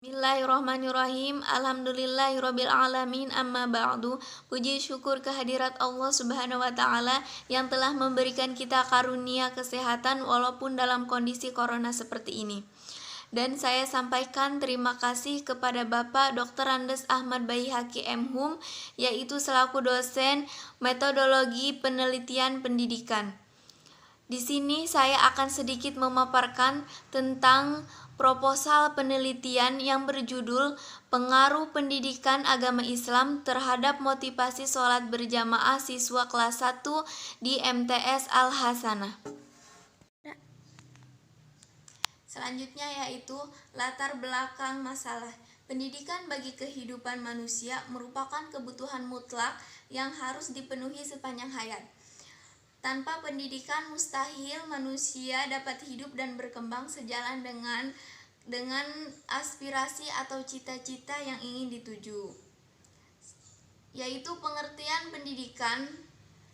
Bismillahirrahmanirrahim. Alhamdulillahirabbil alamin. Amma ba'du. Puji syukur kehadirat Allah Subhanahu wa taala yang telah memberikan kita karunia kesehatan walaupun dalam kondisi corona seperti ini. Dan saya sampaikan terima kasih kepada Bapak Dr. Andes Ahmad Baihaqi M.Hum, yaitu selaku dosen metodologi penelitian pendidikan. Di sini saya akan sedikit memaparkan tentang proposal penelitian yang berjudul Pengaruh Pendidikan Agama Islam terhadap Motivasi Sholat Berjamaah Siswa Kelas 1 di MTS Al-Hasanah. Selanjutnya yaitu latar belakang masalah. Pendidikan bagi kehidupan manusia merupakan kebutuhan mutlak yang harus dipenuhi sepanjang hayat. Tanpa pendidikan mustahil manusia dapat hidup dan berkembang sejalan dengan aspirasi atau cita-cita yang ingin dituju. Yaitu pengertian pendidikan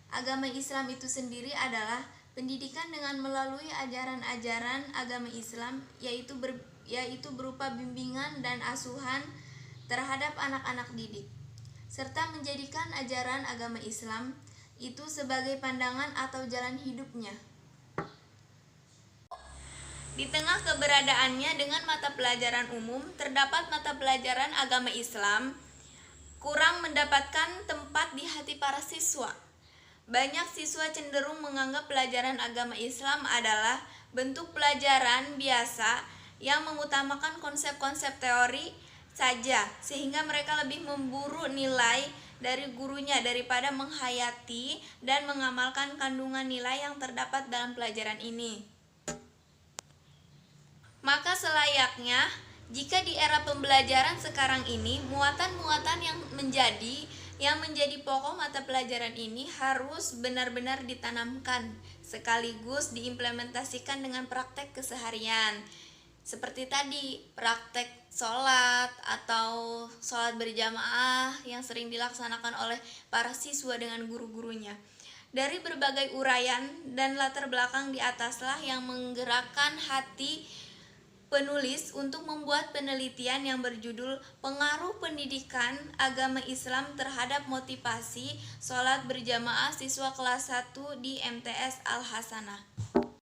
agama Islam itu sendiri adalah pendidikan dengan melalui ajaran-ajaran agama Islam yaitu berupa bimbingan dan asuhan terhadap anak-anak didik, serta menjadikan ajaran agama Islam itu sebagai pandangan atau jalan hidupnya. Di tengah keberadaannya dengan mata pelajaran umum, terdapat mata pelajaran agama Islam kurang mendapatkan tempat di hati para siswa. Banyak siswa cenderung menganggap pelajaran agama Islam adalah bentuk pelajaran biasa yang mengutamakan konsep-konsep teori saja, sehingga mereka lebih memburu nilai dari gurunya daripada menghayati dan mengamalkan kandungan nilai yang terdapat dalam pelajaran ini. Maka selayaknya jika di era pembelajaran sekarang ini muatan-muatan yang menjadi pokok mata pelajaran ini harus benar-benar ditanamkan sekaligus diimplementasikan dengan praktek keseharian. Seperti tadi, praktek sholat atau sholat berjamaah yang sering dilaksanakan oleh para siswa dengan guru-gurunya. Dari berbagai uraian dan latar belakang di ataslah yang menggerakkan hati penulis untuk membuat penelitian yang berjudul Pengaruh Pendidikan Agama Islam terhadap Motivasi Sholat Berjamaah Siswa Kelas 1 di MTS Al-Hasanah.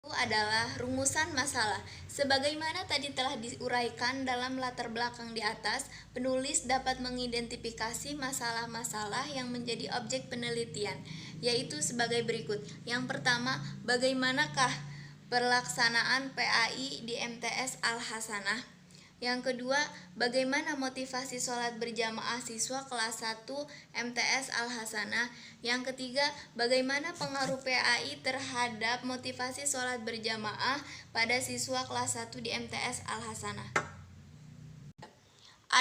Adalah rumusan masalah. Sebagaimana tadi telah diuraikan dalam latar belakang di atas, penulis dapat mengidentifikasi masalah-masalah yang menjadi objek penelitian, yaitu sebagai berikut. Yang pertama, bagaimanakah pelaksanaan PAI di MTS Al-Hasanah? Yang kedua, bagaimana motivasi sholat berjamaah siswa kelas 1 MTS Al-Hasanah? Yang ketiga, bagaimana pengaruh PAI terhadap motivasi sholat berjamaah pada siswa kelas 1 di MTS Al-Hasanah?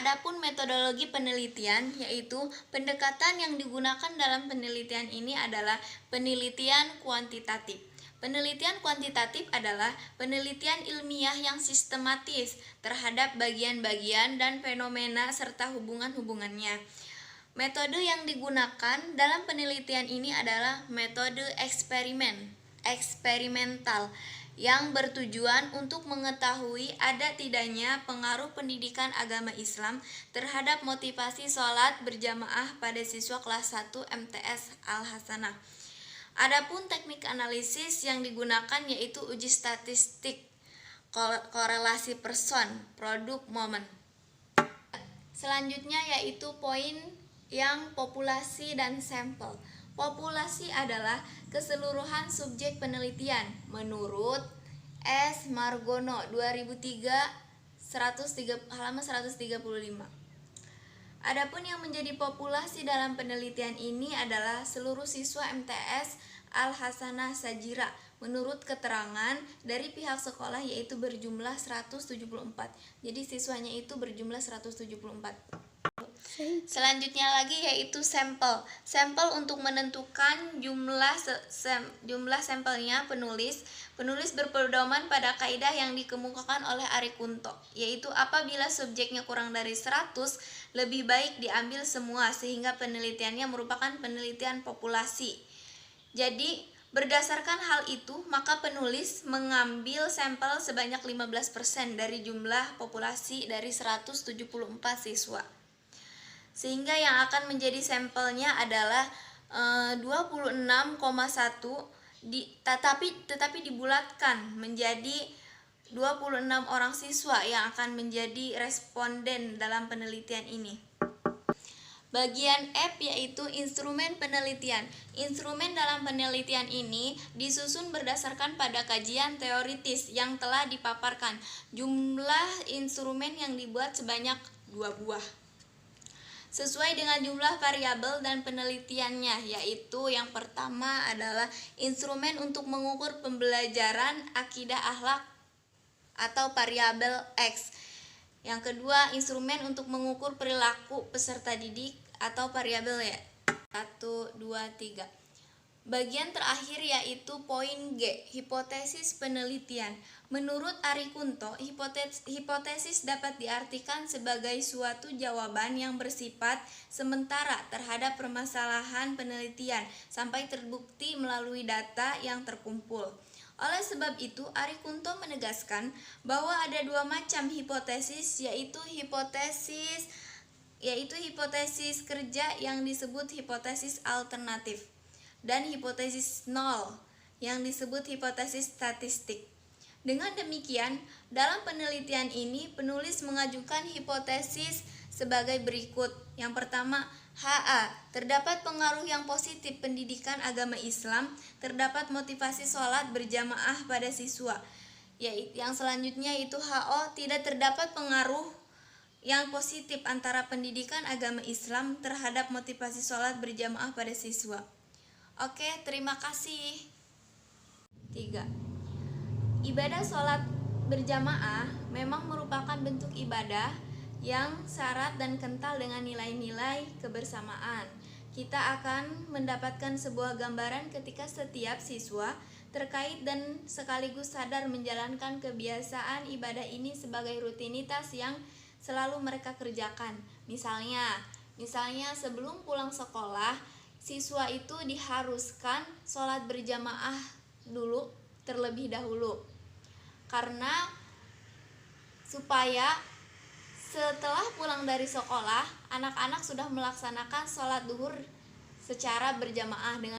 Adapun metodologi penelitian, yaitu pendekatan yang digunakan dalam penelitian ini adalah penelitian kuantitatif. Penelitian kuantitatif adalah penelitian ilmiah yang sistematis terhadap bagian-bagian dan fenomena serta hubungan-hubungannya. Metode yang digunakan dalam penelitian ini adalah metode eksperimental yang bertujuan untuk mengetahui ada tidaknya pengaruh pendidikan agama Islam terhadap motivasi sholat berjamaah pada siswa kelas 1 MTS Al-Hasanah. Adapun teknik analisis yang digunakan yaitu uji statistik, korelasi person, produk, momen. Selanjutnya yaitu poin yang populasi dan sampel. Populasi adalah keseluruhan subjek penelitian menurut S. Margono 2003 halaman 135. Adapun yang menjadi populasi dalam penelitian ini adalah seluruh siswa MTS Al-Hasanah Sajira menurut keterangan dari pihak sekolah yaitu berjumlah 174. Jadi siswanya itu berjumlah 174. Selanjutnya lagi yaitu sampel. Sampel untuk menentukan jumlah sampelnya penulis berpedoman pada kaidah yang dikemukakan oleh Ari Kunto, yaitu apabila subjeknya kurang dari 100, lebih baik diambil semua sehingga penelitiannya merupakan penelitian populasi. Jadi Berdasarkan hal itu, maka penulis mengambil sampel sebanyak 15% dari jumlah populasi dari 174 siswa. Sehingga yang akan menjadi sampelnya adalah 26,1 tetapi dibulatkan menjadi 26 orang siswa yang akan menjadi responden dalam penelitian ini. Bagian F yaitu instrumen penelitian. Instrumen dalam penelitian ini disusun berdasarkan pada kajian teoritis yang telah dipaparkan. Jumlah instrumen yang dibuat sebanyak 2 buah. Sesuai dengan jumlah variabel dan penelitiannya, yaitu yang pertama adalah instrumen untuk mengukur pembelajaran akidah akhlak atau variabel X. Yang kedua, instrumen untuk mengukur perilaku peserta didik atau variabel Y. 1, 2, 3. Bagian terakhir yaitu poin G, hipotesis penelitian. Menurut Arie Kunto, hipotesis dapat diartikan sebagai suatu jawaban yang bersifat sementara terhadap permasalahan penelitian sampai terbukti melalui data yang terkumpul. Oleh sebab itu, Arie Kunto menegaskan bahwa ada 2 macam hipotesis, yaitu hipotesis kerja yang disebut hipotesis alternatif dan hipotesis nol yang disebut hipotesis statistik. Dengan demikian, dalam penelitian ini penulis mengajukan hipotesis sebagai berikut. Yang pertama, HA, terdapat pengaruh yang positif pendidikan agama Islam, terdapat motivasi sholat berjamaah pada siswa. Yang selanjutnya itu HO, tidak terdapat pengaruh yang positif antara pendidikan agama Islam terhadap motivasi sholat berjamaah pada siswa. Oke, terima kasih. 3. Ibadah sholat berjamaah memang merupakan bentuk ibadah yang syarat dan kental dengan nilai-nilai kebersamaan. Kita akan mendapatkan sebuah gambaran ketika setiap siswa terkait dan sekaligus sadar menjalankan kebiasaan ibadah ini sebagai rutinitas yang selalu mereka kerjakan. Misalnya sebelum pulang sekolah, siswa itu diharuskan sholat berjamaah dulu terlebih dahulu, karena supaya setelah pulang dari sekolah anak-anak sudah melaksanakan sholat duhur secara berjamaah dengan